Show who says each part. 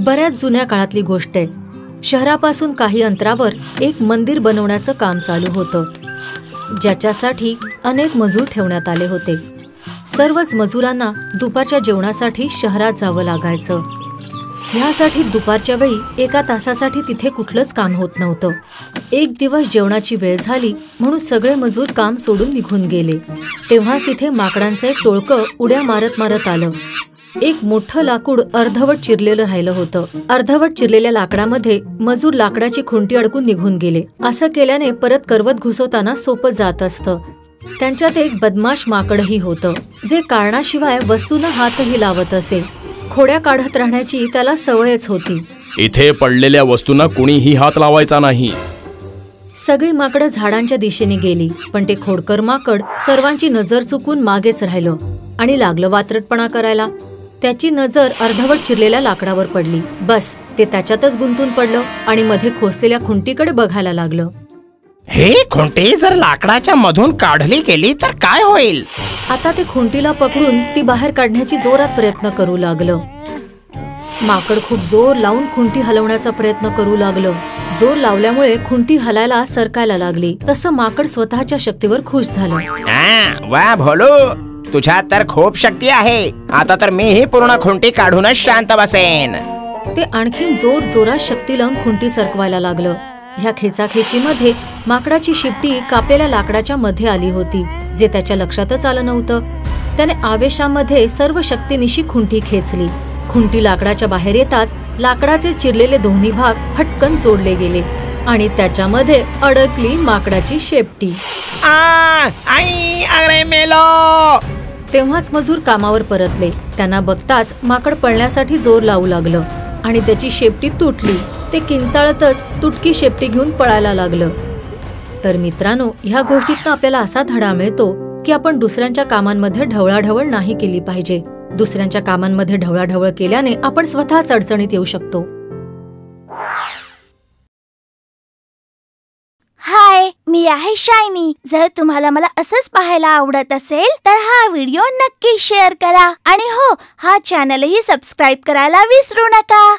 Speaker 1: बऱ्याच जुन्या काळातली गोष्ट आहे। शहरापासून काही अंतरावर एक मंदिर बनवण्याचं काम चालू होतं, ज्याच्यासाठी अनेक मजूर ठेवण्यात आले होते। सर्वच मजुरांना दुपारच्या जेवणासाठी शहरात जावं लागायचं। ह्यासाठी दुपारच्या वेळी एका तासासाठी तिथे कुठलंच काम होत नव्हतं। एक दिवस जेवणाची वेळ झाली म्हणून सगळे मजूर काम सोडून निघून गेले। तेव्हाच तिथे माकडांचं एक टोळकं उड्या मारत मारत आलं। एक मोठं लाकूड अर्धवट चिरलेलं राहिलं होतं। अर्धवट चिरलेल्या लाकडामध्ये मजूर लाकडाची खुंटी अडकून निघून गेले। असं केल्याने परत करवत घुसवताना सोपं जात असतं। त्यांच्यात एक बदमाश माकडही होतं, जे कारणाशिवाय वस्तूंना हातही लावत असे। खोड्या काढत राहण्याची त्याला सवयच होती।
Speaker 2: इथे पडलेल्या वस्तूंना कुणीही हात लावायचा नाही।
Speaker 1: सगळी माकडं झाडांच्या दिशेने गेली, पण ते खोडकर माकड सर्वांची नजर चुकून मागेच राहिलं आणि लागलं वात्रटपणा करायला। त्याची नजर अर्धवट चिरलेल्या लाकडावर पडली। बस ते त्याच्यातच गुंतून पडलं आणि मध्ये खोचलेल्या खुंटीकडे बघायला लागलं।
Speaker 3: हे खुंटी जर लाकडाच्या मधून काढली गेली तर काय होईल?
Speaker 1: आता ते खुंटीला पकडून ती बाहेर काढण्याची जोरात प्रयत्न करू लागलं। माकड खूप जोर लावून खुंटी हलवण्याचा प्रयत्न करू लागलं। जोर लावल्यामुळे खुंटी हलायला सरकायला लागली। तसं माकड स्वतःच्या शक्तीवर खुश झालं।
Speaker 3: वा भोलू, तुझ्यात तर खूप शक्ती आहे। आता तर मीही पूर्ण खुंटी काढूनच शांत बसेन।
Speaker 1: ते आणखीन जोर जोरात शक्ती लावून खुंटी सरकवायला लागलं। ह्या खेचाखेचीमध्ये माकडाची शिपटी कापलेल्या लाकडाच्या मध्ये आली होती, जे त्याच्या लक्षातच आलं नव्हतं। त्याने आवेशामध्ये सर्व शक्तीनिशी खुंटी खेचली। खुंटी लाकडाच्या बाहेर येताच लाकडाचे चिरलेले दोन्ही भाग फटकन जोडले गेले आणि त्याच्यामध्ये अडकली माकडाची शेपटी।
Speaker 3: आई, अरे मेलो!
Speaker 1: तेव्हाच मजूर कामावर परतले। त्यांना बघताच माकड पळण्यासाठी जोर लावू लागलं आणि त्याची शेपटी तुटली। ते किंचाळतच तुटकी शेपटी घेऊन पळायला लागलं। तर मित्रांनो, ह्या गोष्टीतून आपल्याला असा धडा मिळतो की आपण दुसऱ्यांच्या कामांमध्ये ढवळाढवळ नाही केली पाहिजे। दुसऱ्यांच्या कामांमध्ये ढवळाढवळ केल्याने आपण स्वतःच अडचणीत येऊ शकतो।
Speaker 4: हाय, मी आहे शायनी। जर तुम्हाला मला असंच पाहायला आवडत असेल तर हा व्हिडिओ नक्की शेअर करा आणि हो, हा चॅनलही सबस्क्राईब करायला विसरू नका।